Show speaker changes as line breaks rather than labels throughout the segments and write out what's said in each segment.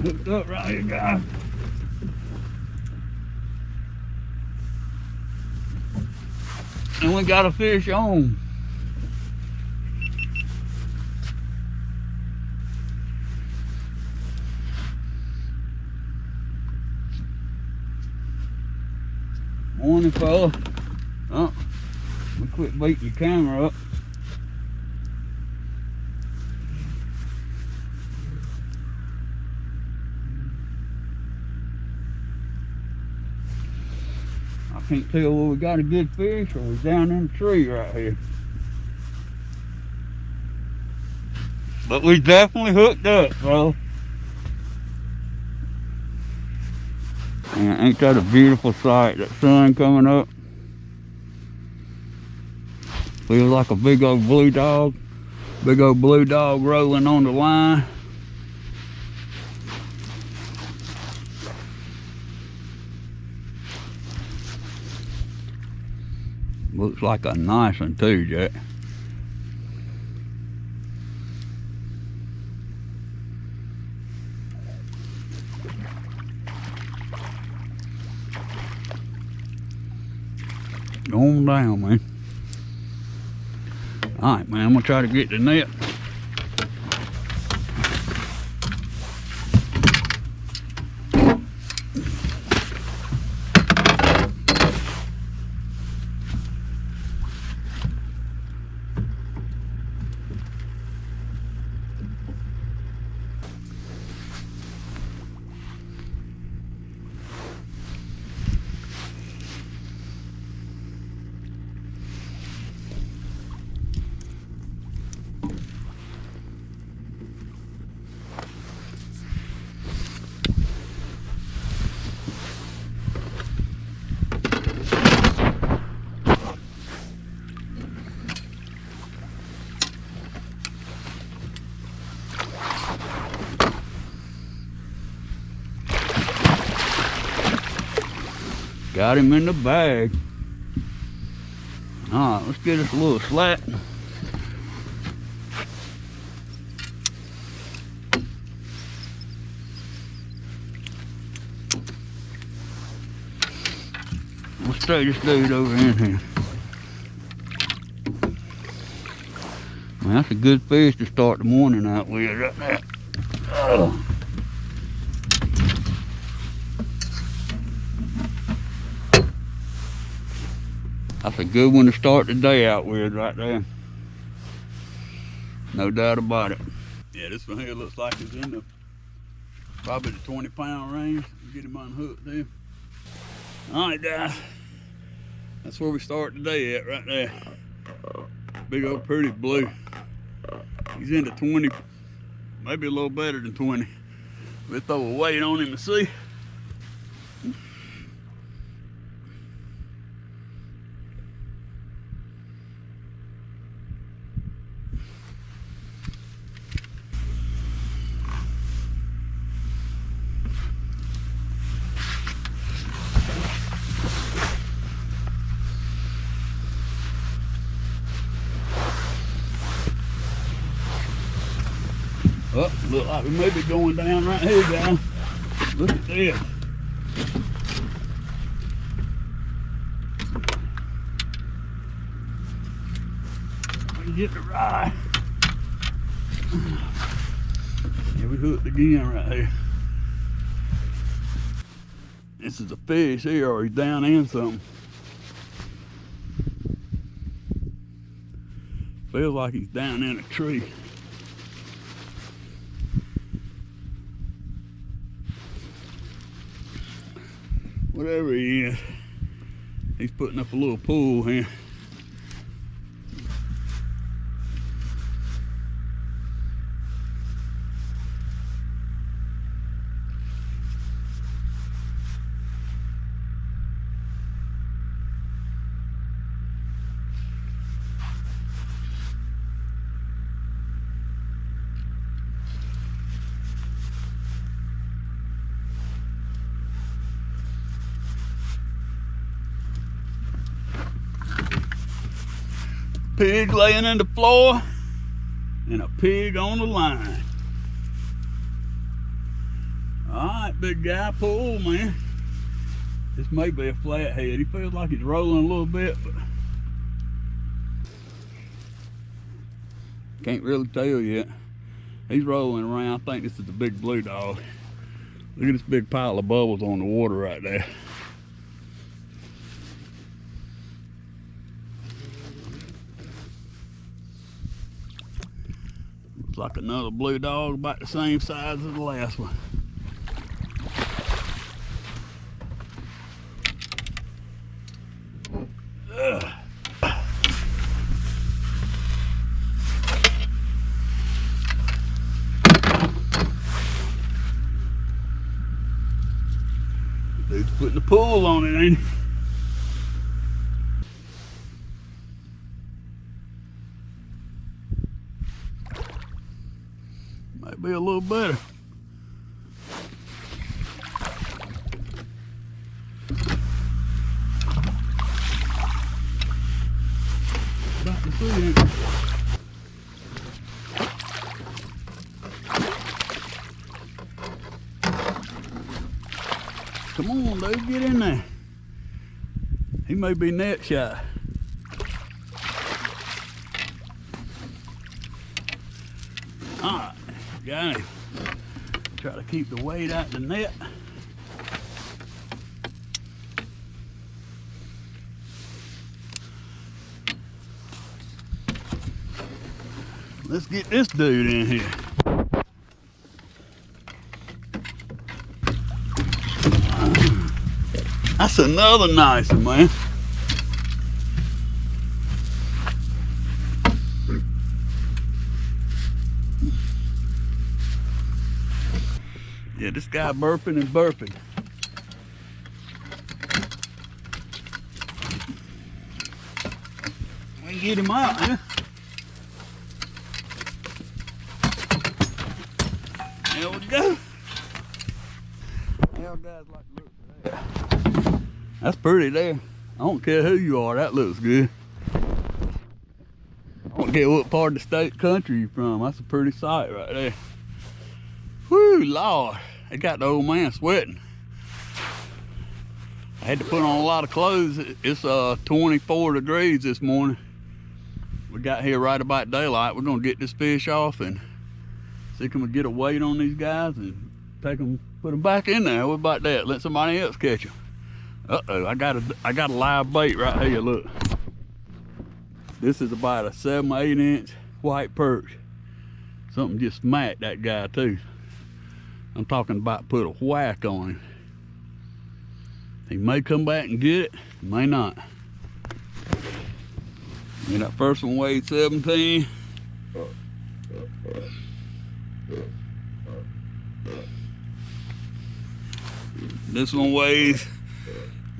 Hooked up right here, guys. And we got a fish on. Morning, fella. Oh, we quit beating your camera up. I can't tell whether we got a good fish or we're down in the tree right here. But we definitely hooked up, bro. Man, ain't that a beautiful sight? That sun coming up. Feels like a big old blue dog. Big old blue dog rolling on the line. Looks like a nice one too, Jack. Go on down, man. Alright, man, I'm gonna try to get the net. Got him in the bag. All right, let's get us a little slack. Let's throw this dude over in here. Man, that's a good fish to start the morning out with right there. Oh. That's a good one to start the day out with right there. No doubt about it. Yeah, this one here looks like it's in the probably the 20-pound range. Get him unhooked there. All right, guys. That's where we start the day at right there. Big old pretty blue. He's into 20, maybe a little better than 20. We'll throw a weight on him and see. Oh, look like we may be going down right here, guys. Look at this. We get the rye. Yeah, we hooked again right here. This is a fish here, or he's down in something. Feels like he's down in a tree. Whatever he is, he's putting up a little pool here. Pig laying in the floor and a pig on the line. All right, big guy, pull, man. This may be a flathead. He feels like he's rolling a little bit, but can't really tell yet. He's rolling around. I think this is the big blue dog. Look at this big pile of bubbles on the water right there. Looks like another blue dog about the same size as the last one. Dude's putting the pull on it, ain't he? Might be a little better. About to see it. Come on, dude, get in there. He may be net shy. All right, got him. Try to keep the weight out the net. Let's get this dude in here. That's another nice one, man. Yeah, this guy burping and burping. We can get him out, huh? There we go. How guys like to look at that? That's pretty there. I don't care who you are, that looks good. I don't care what part of the state country you're from. That's a pretty sight right there. Whoo, Lord. They got the old man sweating. I had to put on a lot of clothes. It's 24 degrees this morning. We got here right about daylight. We're gonna get this fish off and see if we can get a weight on these guys and take them, put them back in there. What about that? Let somebody else catch them. Uh-oh, I got a live bait right here, look. This is about a 7-8 inch white perch. Something just smacked that guy too. I'm talking about put a whack on him. He may come back and get it, may not. And that first one weighed 17. This one weighs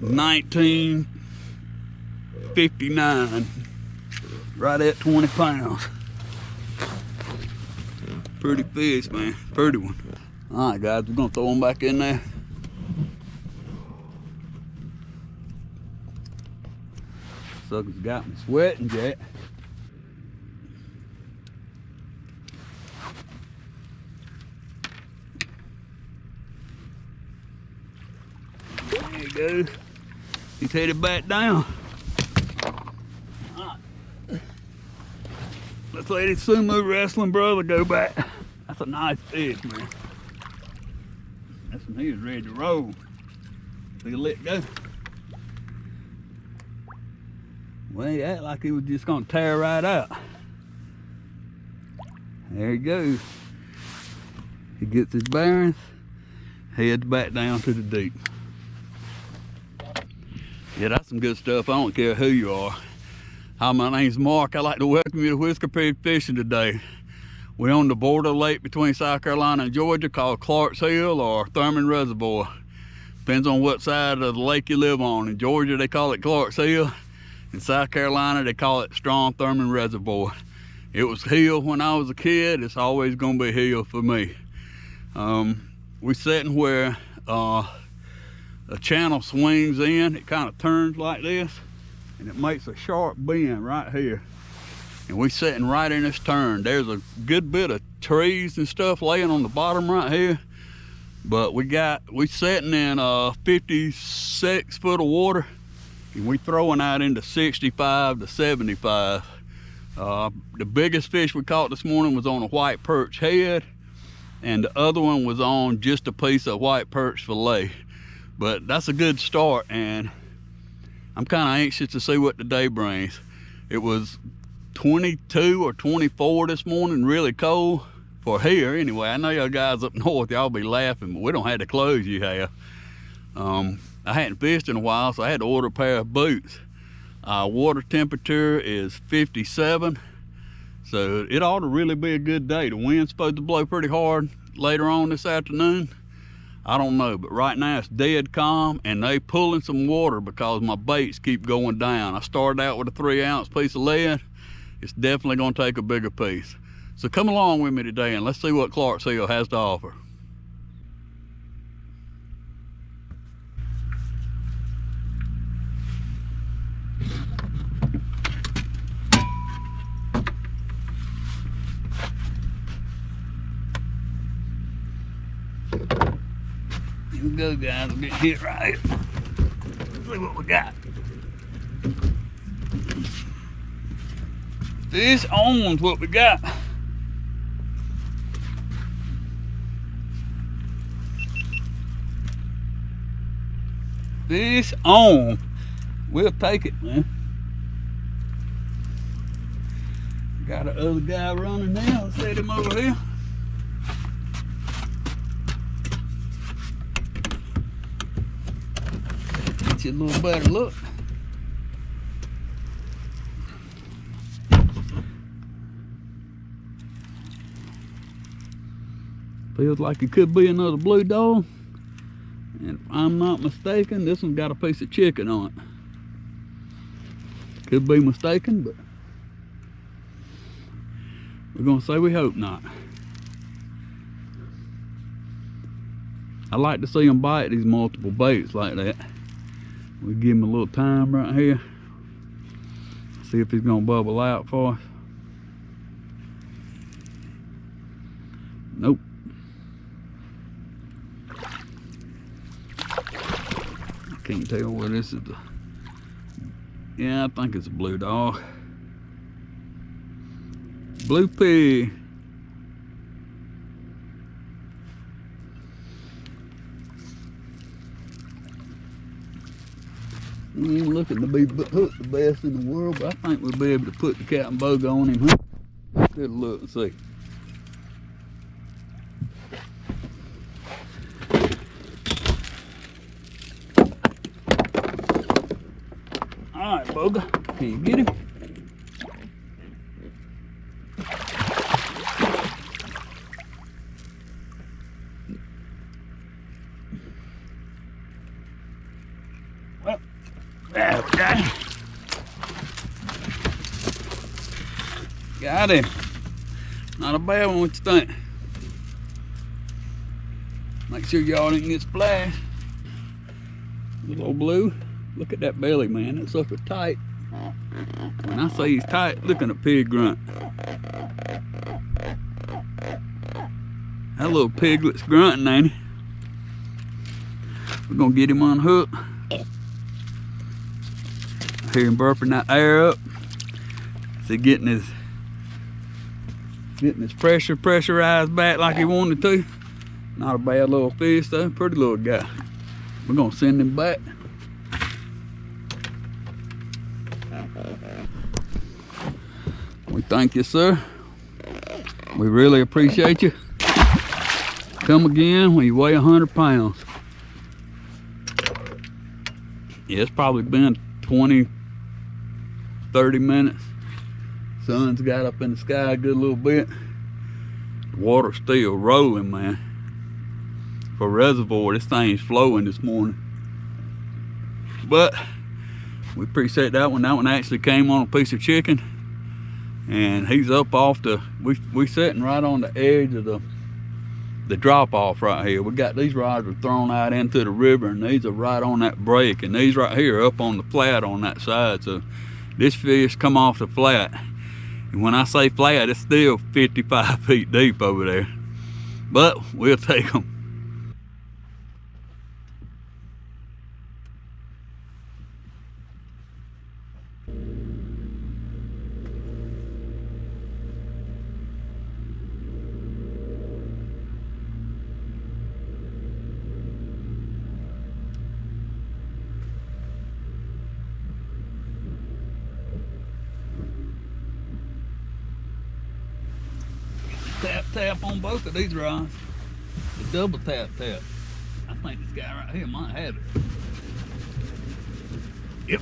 1959, right at 20 pounds. Pretty fish, man, pretty one. All right, guys, we're gonna throw them back in there. Suckers got me sweating, Jack. There you go. He's headed back down. All right. Let's let his sumo wrestling brother go back. That's a nice fish, man. That's when he was ready to roll. So you let go. Well, he acted like he was just gonna tear right out. There he goes. He gets his bearings, heads back down to the deep. Yeah, that's some good stuff. I don't care who you are. Hi, my name's Mark. I'd like to welcome you to Whisker Pig Fishing today. We're on the border lake between South Carolina and Georgia called Clarks Hill or Thurman Reservoir. Depends on what side of the lake you live on. In Georgia, they call it Clarks Hill. In South Carolina, they call it Strong Thurman Reservoir. It was Hill when I was a kid. It's always gonna be Hill for me. We're sitting where a channel swings in. It kind of turns like this, and it makes a sharp bend right here. And we're sitting right in this turn. There's a good bit of trees and stuff laying on the bottom right here. But we sitting in 56 foot of water, and we throwing out into 65 to 75. The biggest fish we caught this morning was on a white perch head, and the other one was on just a piece of white perch fillet. But that's a good start, and I'm kind of anxious to see what the day brings. It was 22 or 24 this morning, really cold for here anyway. I know y'all guys up north, y'all be laughing, but we don't have the clothes you have. I hadn't fished in a while, so I had to order a pair of boots. Water temperature is 57, so it ought to really be a good day. The wind's supposed to blow pretty hard later on this afternoon. I don't know, but right now it's dead calm, and they pulling some water because my baits keep going down. I started out with a 3-ounce piece of lead. It's definitely gonna take a bigger piece. So come along with me today and let's see what Clarksville has to offer. Here we go, guys. We'll get hit right here. Let's see what we got. This owns what we got. This on. We'll take it, man. Got the other guy running now. Let's set him over here. Get you a little better look. Feels like it could be another blue dog. And if I'm not mistaken, this one's got a piece of chicken on it. Could be mistaken, but we're gonna say we hope not. I like to see them bite these multiple baits like that. We give him a little time right here. See if he's gonna bubble out for us. Nope. Can't tell where this is. Yeah, I think it's a blue dog. Blue pig. He ain't looking to be hooked the best in the world, but I think we'll be able to put the Captain Boga on him. Huh? Good look and see. All right, Boga, can you get him? Well, there we go. Got him. Not a bad one, what you think? Make sure y'all didn't get splashed. Little old blue. Look at that belly, man. That sucker tight. When I say he's tight, look at a pig grunt. That little piglet's grunting, ain't he? We're gonna get him unhooked. I hear him burping that air up. See, getting his pressurized back like he wanted to. Not a bad little fish though, pretty little guy. We're gonna send him back. We thank you, sir. We really appreciate you. Come again when you weigh 100 pounds. Yeah, it's probably been 20, 30 minutes. Sun's got up in the sky a good little bit. The water's still rolling, man. For reservoir, this thing's flowing this morning. But we appreciate that one. That one actually came on a piece of chicken. And he's up off the, we sitting right on the edge of the drop off right here. We got these rods are thrown out into the river, and these are right on that break, and these right here are up on the flat on that side. So this fish come off the flat, and when I say flat, it's still 55 feet deep over there, but we'll take them. tap on both of these rods. The double tap. I think this guy right here might have it. Yep.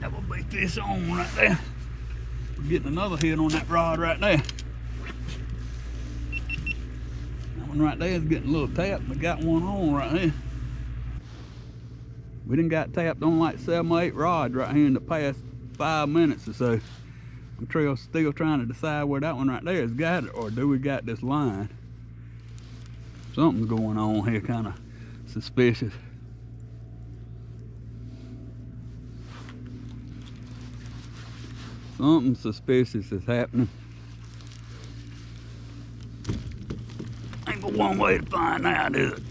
That will beat this on right there. We're getting another hit on that rod right there. That one right there is getting a little tapped. We got one on right here. We done got tapped on like 7 or 8 rods right here in the past 5 minutes or so. I'm still trying to decide where that one right there has got it, or do we got this line? Something's going on here, kind of suspicious. Something suspicious is happening. Ain't but one way to find out, is it?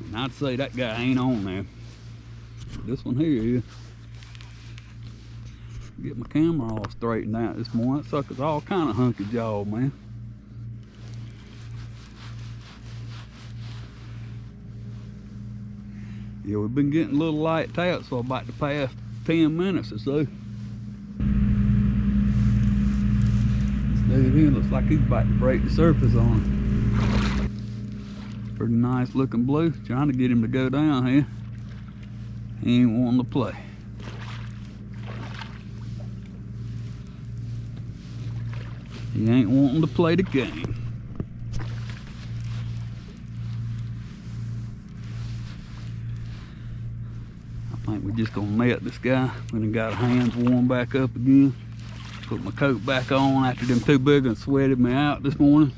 And I'd say that guy ain't on there. This one here is. Get my camera all straightened out this morning. That sucker's all kind of hunky jaw, man. Yeah, we've been getting little light taps for about the past 10 minutes or so. This dude here looks like he's about to break the surface on it. Pretty nice looking blue. Trying to get him to go down here. He ain't wanting to play. He ain't wanting to play the game. I think we're just gonna net this guy. We done got our hands warmed back up again. Put my coat back on after them 2 big ones sweated me out this morning.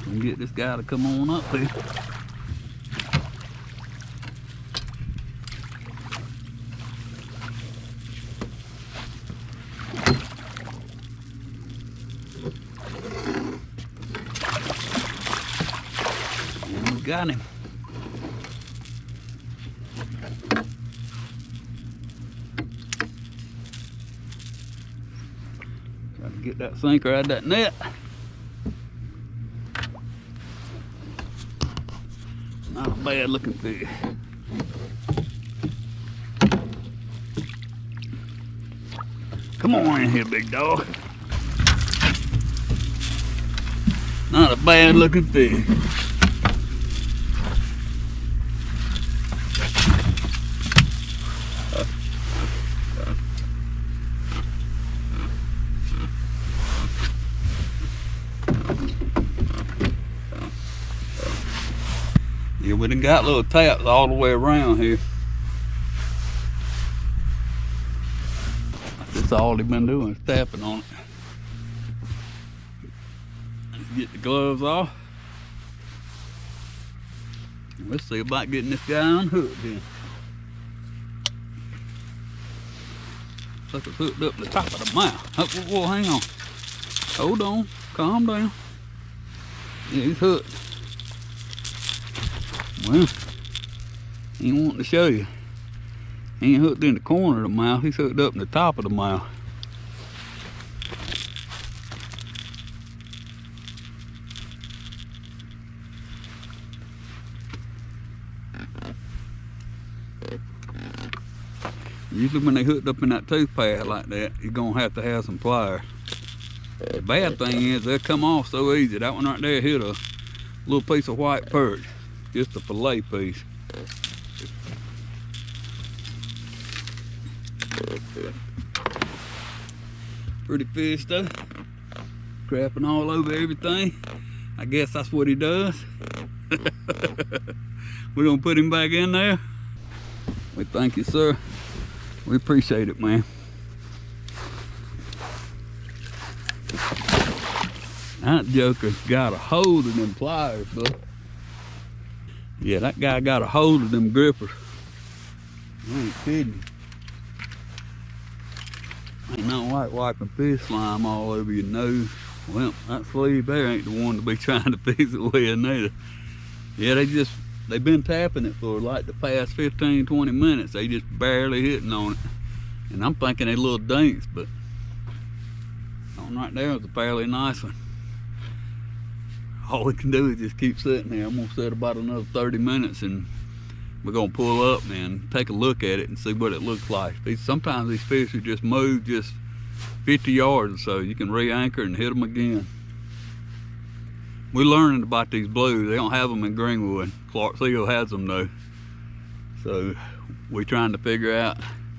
And get this guy to come on up here. And we got him. Try to get that sinker out of that net. Not a bad looking fish. Come on in here, big dog. Not a bad looking fish. Yeah, we done got little taps all the way around here. That's all they've been doing is tapping on it. Let's get the gloves off. Let's see about getting this guy unhooked then. Sucker's hooked up the top of the mouth. Oh, whoa, hang on. Hold on. Calm down. Yeah, he's hooked. Well, he ain't wanting to show you. He ain't hooked in the corner of the mouth, he's hooked up in the top of the mouth. Usually when they hooked up in that tooth pad like that, you're gonna have to have some pliers. The bad thing is they'll come off so easy. That one right there hit a little piece of white perch. Just a fillet piece. Pretty fish though. Crapping all over everything. I guess that's what he does. We're gonna put him back in there. We thank you, sir. We appreciate it, man. That joker's got a hold of them pliers, though. Yeah, that guy got a hold of them grippers. I ain't kidding. Ain't no white wiping fish slime all over your nose. Well, that sleeve there ain't the one to be trying to fix it with neither. Yeah, they've been tapping it for like the past 15-20 minutes. They just barely hitting on it. And I'm thinking they little dinks, but I don't one right there is a fairly nice one. All we can do is just keep sitting there. I'm gonna sit about another 30 minutes and we're gonna pull up and take a look at it and see what it looks like. Sometimes these fish are just moved just 50 yards or so. You can re-anchor and hit them again. We're learning about these blues. They don't have them in Greenwood. Clarksville has them though. So we're trying to figure out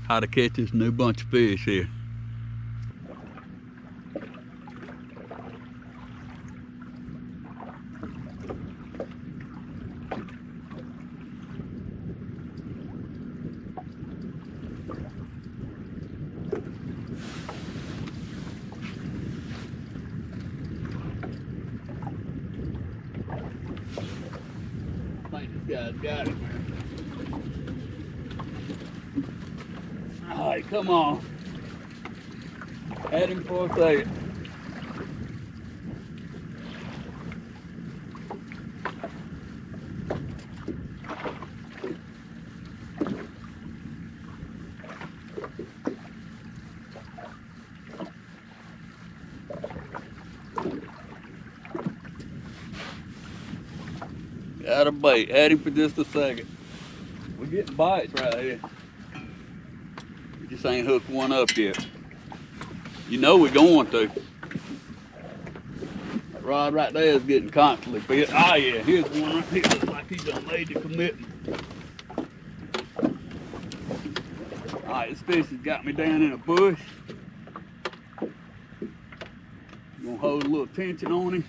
how to catch this new bunch of fish here. I think this guy's got it. All right, come on. Had him for a second. Got a bait. Had him for just a second. We're getting bites right here. We just ain't hooked one up yet. You know we're going to. That rod right there is getting constantly bit. Oh yeah, here's one right here. Looks like he done made the commitment. Alright, this fish has got me down in a bush. I'm gonna hold a little tension on him.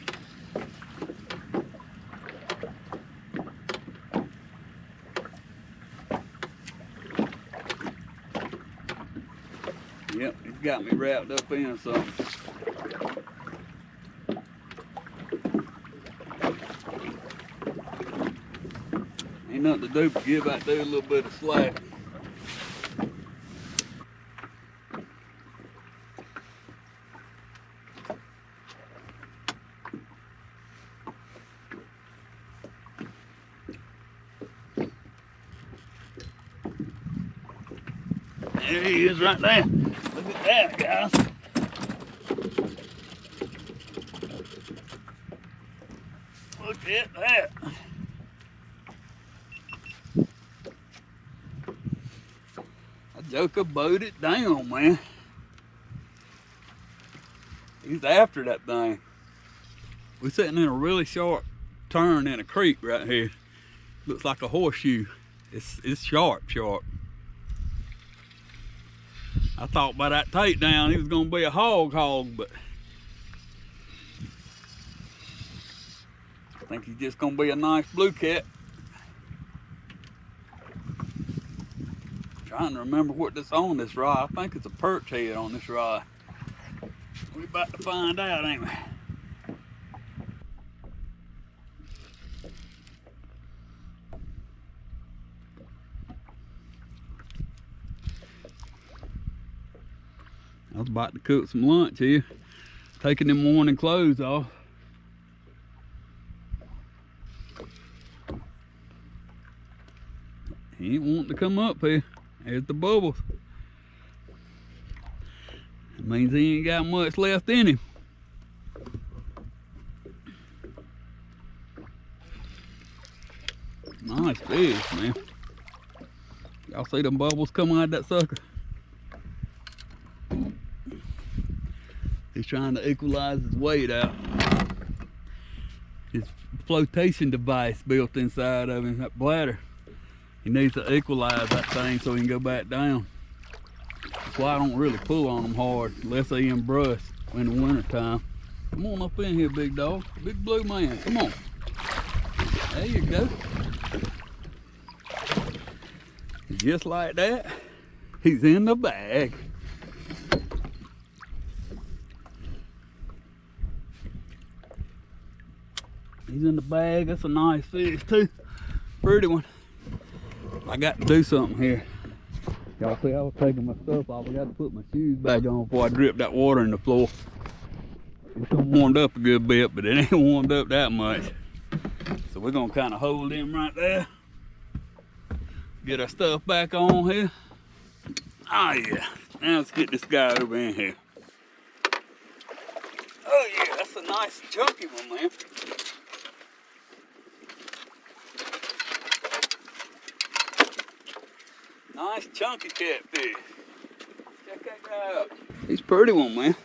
Yep, he's got me wrapped up in something. Ain't nothing to do but give out there a little bit of slack. There he is right there. Look at that, guys. Look at that. That joker bowed it down, man. He's after that thing. We're sitting in a really sharp turn in a creek right here. Looks like a horseshoe. It's sharp. I thought by that takedown he was gonna be a hog, but I think he's just gonna be a nice blue cat. Trying to remember what that's on this rod. I think it's a perch head on this rod. We about to find out, ain't we? I was about to cook some lunch here, taking them morning clothes off. He ain't wanting to come up here. There's the bubbles. That means he ain't got much left in him. Nice fish, man. Y'all see them bubbles coming out of that sucker? He's trying to equalize his weight out. His flotation device built inside of him, that bladder. He needs to equalize that thing so he can go back down. That's why I don't really pull on them hard unless they in brush in the winter time. Come on up in here, big dog. Big blue man, come on. There you go. Just like that, he's in the bag. He's in the bag. That's a nice fish too. Pretty one. I got to do something here. Y'all see I was taking my stuff off. I got to put my shoes back on before I drip that water in the floor. It's warmed up a good bit, but it ain't warmed up that much. So we're gonna kind of hold him right there. Get our stuff back on here. Oh yeah. Now let's get this guy over in here. Nice chunky one, man. Nice chunky catfish. Check that guy out. He's a pretty one, man.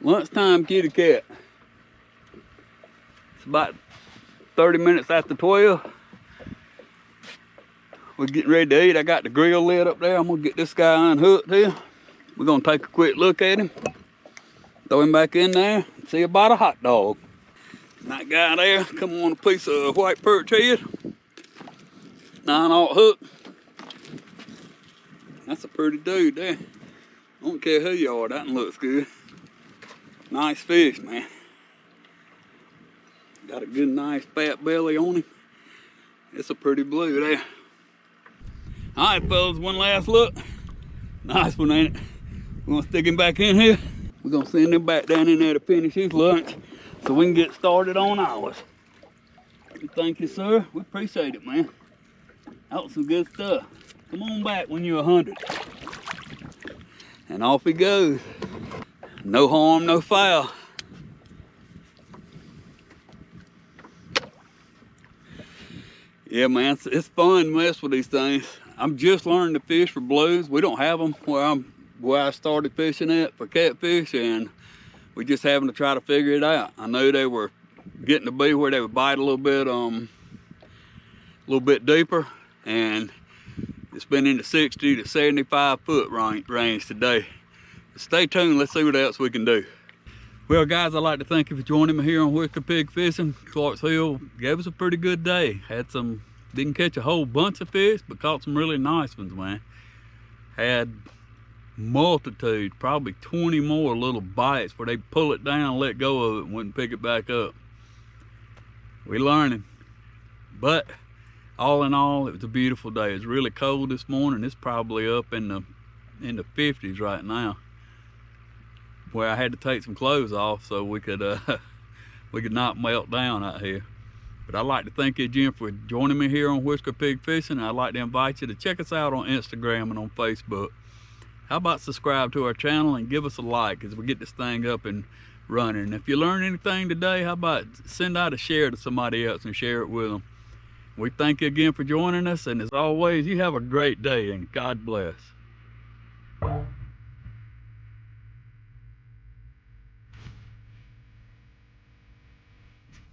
Lunchtime kitty cat. It's about 30 minutes after 12. We're getting ready to eat. I got the grill lit up there. I'm gonna get this guy unhooked here. We're gonna take a quick look at him. Throw him back in there and see about a hot dog. And that guy there, come on a piece of white perch head. 9/0 hook. That's a pretty dude there. I don't care who you are, that one looks good. Nice fish, man. Got a good, nice fat belly on him. It's a pretty blue there. All right, fellas, one last look. Nice one, ain't it? We're gonna stick him back in here. We're gonna send him back down in there to finish his lunch so we can get started on ours. Thank you, sir. We appreciate it, man. That was some good stuff. Come on back when you're 100. And off he goes. No harm, no foul. Yeah, man, it's fun to mess with these things. I'm just learning to fish for blues. We don't have them where I started fishing at for catfish, and we just having to try to figure it out. I know they were getting to be where they would bite a little bit deeper, and it's been in the 60 to 75 foot range today. Stay tuned, let's see what else we can do. Well, guys, I'd like to thank you for joining me here on Whisker Pig Fishing. Clarksville gave us a pretty good day. Didn't catch a whole bunch of fish, but caught some really nice ones, man. Had multitude, probably 20 more little bites where they pull it down, let go of it, and wouldn't pick it back up. We're learning. But all in all, it was a beautiful day. It's really cold this morning. It's probably up in the 50s right now, where I had to take some clothes off so we could not melt down out here. But I'd like to thank you again for joining me here on Whisker Pig Fishing. I'd like to invite you to check us out on Instagram and on Facebook. How about subscribe to our channel and give us a like as we get this thing up and running. And if you learn anything today, how about send out a share to somebody else and share it with them. We thank you again for joining us, and as always, you have a great day and God bless.